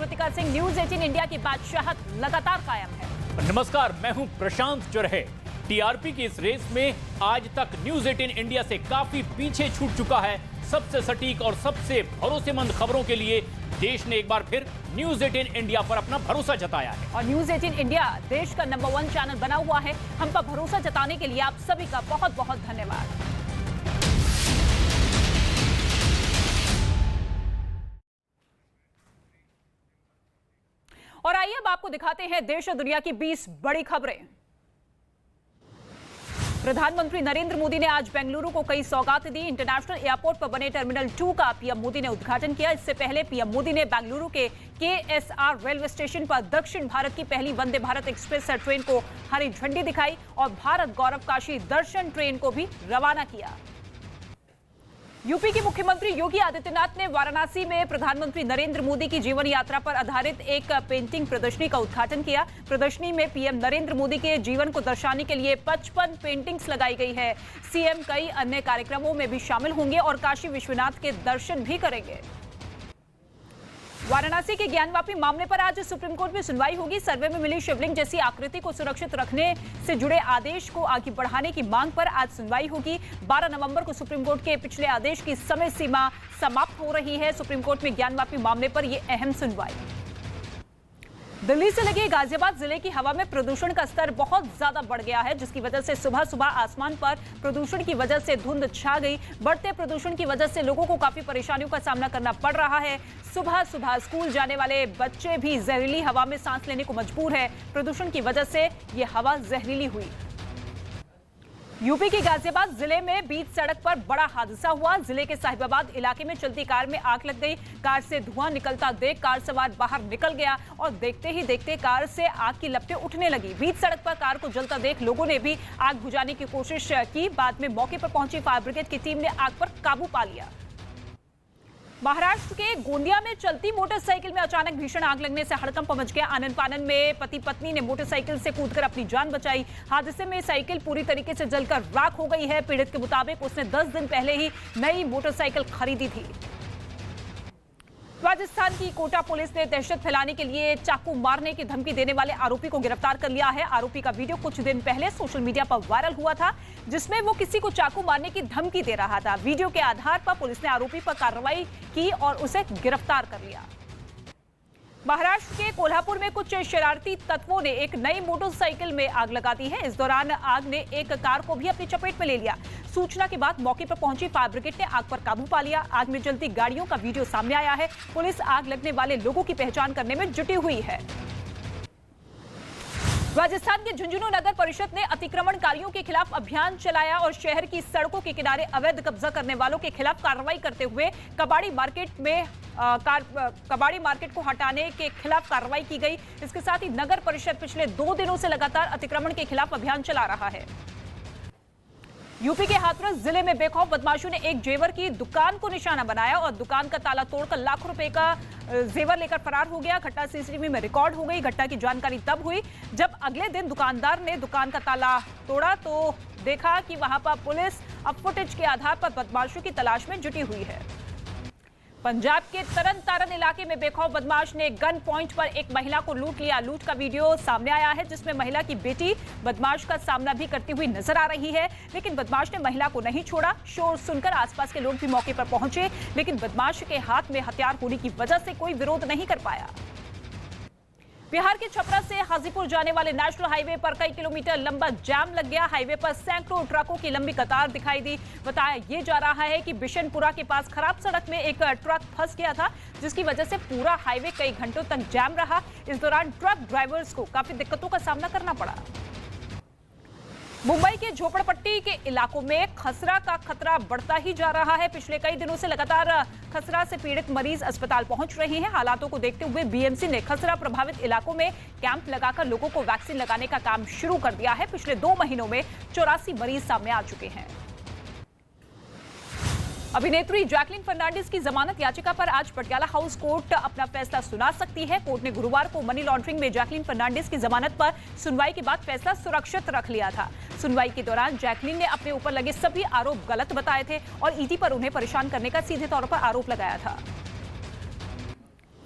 Kritika Singh, news 18 India की बादशाहत लगातार कायम है। नमस्कार, मैं हूं प्रशांत चरहे। टीआरपी की इस रेस में आज तक न्यूज 18 इंडिया से काफी पीछे छूट चुका है। सबसे सटीक और सबसे भरोसेमंद खबरों के लिए देश ने एक बार फिर न्यूज 18 इंडिया पर अपना भरोसा जताया है। और न्यूज 18 इंडिया देश का नंबर 1 चैनल बना हुआ है। हम पर भरोसा जताने के लिए आप सभी का बहुत बहुत धन्यवाद। और आइए अब आपको दिखाते हैं देश और दुनिया की 20 बड़ी खबरें। प्रधानमंत्री नरेंद्र मोदी ने आज बेंगलुरु को कई सौगातें दी। इंटरनेशनल एयरपोर्ट पर बने टर्मिनल 2 का पीएम मोदी ने उद्घाटन किया। इससे पहले पीएम मोदी ने बेंगलुरु के केएसआर रेलवे स्टेशन पर दक्षिण भारत की पहली वंदे भारत एक्सप्रेस ट्रेन को हरी झंडी दिखाई और भारत गौरव काशी दर्शन ट्रेन को भी रवाना किया। यूपी के मुख्यमंत्री योगी आदित्यनाथ ने वाराणसी में प्रधानमंत्री नरेंद्र मोदी की जीवन यात्रा पर आधारित एक पेंटिंग प्रदर्शनी का उद्घाटन किया। प्रदर्शनी में पीएम नरेंद्र मोदी के जीवन को दर्शाने के लिए 55 पेंटिंग्स लगाई गई है। सीएम कई अन्य कार्यक्रमों में भी शामिल होंगे और काशी विश्वनाथ के दर्शन भी करेंगे। वाराणसी के ज्ञानवापी मामले पर आज सुप्रीम कोर्ट में सुनवाई होगी। सर्वे में मिली शिवलिंग जैसी आकृति को सुरक्षित रखने से जुड़े आदेश को आगे बढ़ाने की मांग पर आज सुनवाई होगी। 12 नवंबर को सुप्रीम कोर्ट के पिछले आदेश की समय सीमा समाप्त हो रही है। सुप्रीम कोर्ट में ज्ञानवापी मामले पर यह अहम सुनवाई। दिल्ली से लगे गाजियाबाद जिले की हवा में प्रदूषण का स्तर बहुत ज्यादा बढ़ गया है, जिसकी वजह से सुबह सुबह आसमान पर प्रदूषण की वजह से धुंध छा गई। बढ़ते प्रदूषण की वजह से लोगों को काफी परेशानियों का सामना करना पड़ रहा है। सुबह सुबह स्कूल जाने वाले बच्चे भी जहरीली हवा में सांस लेने को मजबूर है। प्रदूषण की वजह से यह हवा जहरीली हुई। यूपी के गाजियाबाद जिले में बीच सड़क पर बड़ा हादसा हुआ। जिले के साहिबाबाद इलाके में चलती कार में आग लग गई। कार से धुआं निकलता देख कार सवार बाहर निकल गया और देखते ही देखते कार से आग की लपटें उठने लगी। बीच सड़क पर कार को जलता देख लोगों ने भी आग बुझाने की कोशिश की। बाद में मौके पर पहुंची फायर ब्रिगेड की टीम ने आग पर काबू पा लिया। महाराष्ट्र के गोंदिया में चलती मोटरसाइकिल में अचानक भीषण आग लगने से हड़कंप मच गया। आनन फानन में पति पत्नी ने मोटरसाइकिल से कूदकर अपनी जान बचाई। हादसे में साइकिल पूरी तरीके से जलकर राख हो गई है। पीड़ित के मुताबिक उसने 10 दिन पहले ही नई मोटरसाइकिल खरीदी थी। राजस्थान की कोटा पुलिस ने दहशत फैलाने के लिए चाकू मारने की धमकी देने वाले आरोपी को गिरफ्तार कर लिया है। आरोपी का वीडियो कुछ दिन पहले सोशल मीडिया पर वायरल हुआ था, जिसमें वो किसी को चाकू मारने की धमकी दे रहा था। वीडियो के आधार पर पुलिस ने आरोपी पर कार्रवाई की और उसे गिरफ्तार कर लिया। महाराष्ट्र के कोल्हापुर में कुछ शरारती तत्वों ने एक नई मोटरसाइकिल में आग लगा दी है। इस दौरान आग ने एक कार को भी अपनी चपेट में ले लिया। सूचना के बाद मौके पर पहुंची फायर ब्रिगेड ने आग पर काबू पा लिया। आग में जलती गाड़ियों का वीडियो सामने आया है। पुलिस आग लगने वाले लोगों की पहचान करने में जुटी हुई है। राजस्थान के झुंझुनू नगर परिषद ने अतिक्रमणकारियों के खिलाफ अभियान चलाया और शहर की सड़कों के किनारे अवैध कब्जा करने वालों के खिलाफ कार्रवाई करते हुए कबाड़ी मार्केट को हटाने के खिलाफ कार्रवाई की गई। इसके साथ ही नगर परिषद पिछले 2 दिनों से लगातार अतिक्रमण के खिलाफ अभियान चला रहा है। यूपी के हाथरस जिले में बेखौफ बदमाशों ने एक जेवर की दुकान को निशाना बनाया और दुकान का ताला तोड़कर लाखों रुपए का जेवर लेकर फरार हो गया। घटना सीसीटीवी में रिकॉर्ड हो गई। घटना की जानकारी तब हुई जब अगले दिन दुकानदार ने दुकान का ताला तोड़ा तो देखा कि वहां पर पुलिस अब फुटेज के आधार पर बदमाशों की तलाश में जुटी हुई है। पंजाब के तरन तारन इलाके में बेखौफ बदमाश ने गन पॉइंट पर एक महिला को लूट लिया। लूट का वीडियो सामने आया है, जिसमें महिला की बेटी बदमाश का सामना भी करती हुई नजर आ रही है, लेकिन बदमाश ने महिला को नहीं छोड़ा। शोर सुनकर आसपास के लोग भी मौके पर पहुंचे, लेकिन बदमाश के हाथ में हथियार होने की वजह से कोई विरोध नहीं कर पाया। बिहार के छपरा से हाजीपुर जाने वाले नेशनल हाईवे पर कई किलोमीटर लंबा जाम लग गया। हाईवे पर सैकड़ों ट्रकों की लंबी कतार दिखाई दी। बताया ये जा रहा है कि बिशनपुरा के पास खराब सड़क में एक ट्रक फंस गया था, जिसकी वजह से पूरा हाईवे कई घंटों तक जाम रहा। इस दौरान ट्रक ड्राइवर्स को काफी दिक्कतों का सामना करना पड़ा। मुंबई के झोपड़पट्टी के इलाकों में खसरा का खतरा बढ़ता ही जा रहा है। पिछले कई दिनों से लगातार खसरा से पीड़ित मरीज अस्पताल पहुंच रहे हैं। हालातों को देखते हुए बीएमसी ने खसरा प्रभावित इलाकों में कैंप लगाकर लोगों को वैक्सीन लगाने का काम शुरू कर दिया है। पिछले 2 महीनों में 84 मरीज सामने आ चुके हैं। अभिनेत्री जैकलीन फर्नांडिस की जमानत याचिका पर आज पटियाला हाउस कोर्ट अपना फैसला सुना सकती है। कोर्ट ने गुरुवार को मनी लॉन्ड्रिंग में जैकलीन फर्नांडिस की जमानत पर सुनवाई के बाद फैसला सुरक्षित रख लिया था। सुनवाई के दौरान जैकलीन ने अपने ऊपर लगे सभी आरोप गलत बताए थे और ईडी पर उन्हें परेशान करने का सीधे तौर पर आरोप लगाया था।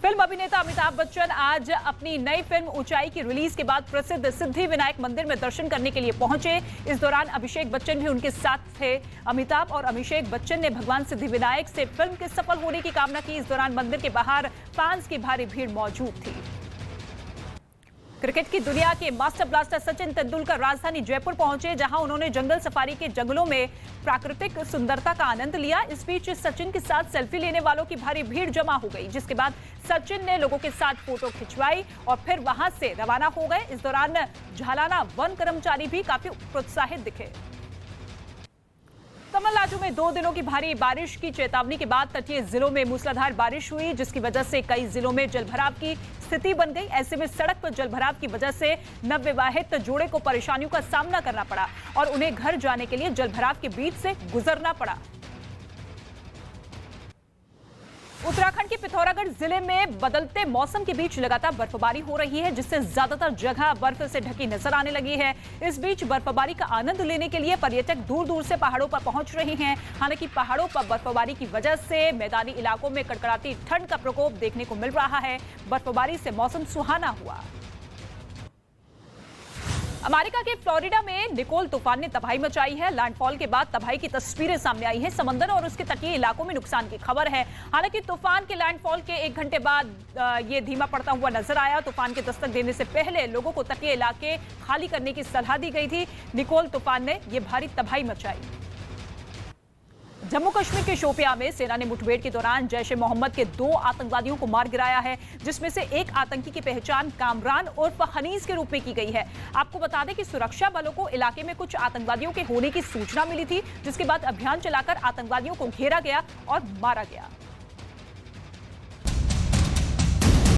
फिल्म अभिनेता अमिताभ बच्चन आज अपनी नई फिल्म ऊंचाई की रिलीज के बाद प्रसिद्ध सिद्धि विनायक मंदिर में दर्शन करने के लिए पहुंचे। इस दौरान अभिषेक बच्चन भी उनके साथ थे। अमिताभ और अभिषेक बच्चन ने भगवान सिद्धि विनायक से फिल्म के सफल होने की कामना की। इस दौरान मंदिर के बाहर फैंस की भारी भीड़ मौजूद थी। क्रिकेट की दुनिया के मास्टर ब्लास्टर सचिन तेंदुलकर राजधानी जयपुर पहुंचे, जहां उन्होंने जंगल सफारी के जंगलों में प्राकृतिक सुंदरता का आनंद लिया। इस बीच सचिन के साथ सेल्फी लेने वालों की भारी भीड़ जमा हो गई, जिसके बाद सचिन ने लोगों के साथ फोटो खिंचवाई और फिर वहां से रवाना हो गए। इस दौरान झालाना वन कर्मचारी भी काफी प्रोत्साहित दिखे। तमिलनाडु में 2 दिनों की भारी बारिश की चेतावनी के बाद तटीय जिलों में मूसलाधार बारिश हुई, जिसकी वजह से कई जिलों में जलभराव की स्थिति बन गई। ऐसे में सड़क पर जलभराव की वजह से नवविवाहित जोड़े को परेशानियों का सामना करना पड़ा और उन्हें घर जाने के लिए जलभराव के बीच से गुजरना पड़ा। उत्तराखंड के पिथौरागढ़ जिले में बदलते मौसम के बीच लगातार बर्फबारी हो रही है, जिससे ज्यादातर जगह बर्फ से ढकी नजर आने लगी है। इस बीच बर्फबारी का आनंद लेने के लिए पर्यटक दूर दूर से पहाड़ों पर पहुंच रहे हैं। हालांकि पहाड़ों पर बर्फबारी की वजह से मैदानी इलाकों में कड़कड़ाती ठंड का प्रकोप देखने को मिल रहा है। बर्फबारी से मौसम सुहाना हुआ। अमेरिका के फ्लोरिडा में निकोल तूफान ने तबाही मचाई है। लैंडफॉल के बाद तबाही की तस्वीरें सामने आई हैं। समंदर और उसके तटीय इलाकों में नुकसान की खबर है। हालांकि तूफान के लैंडफॉल के 1 घंटे बाद ये धीमा पड़ता हुआ नजर आया। तूफान के दस्तक देने से पहले लोगों को तटीय इलाके खाली करने की सलाह दी गई थी। निकोल तूफान ने ये भारी तबाही मचाई। जम्मू कश्मीर के शोपियां में सेना ने मुठभेड़ के दौरान जैश ए मोहम्मद के 2 आतंकवादियों को मार गिराया है, जिसमें से एक आतंकी की पहचान कामरान उर्फ हनीस के रूप में की गई है। आपको बता दें कि सुरक्षा बलों को इलाके में कुछ आतंकवादियों के होने की सूचना मिली थी, जिसके बाद अभियान चलाकर आतंकवादियों को घेरा गया और मारा गया।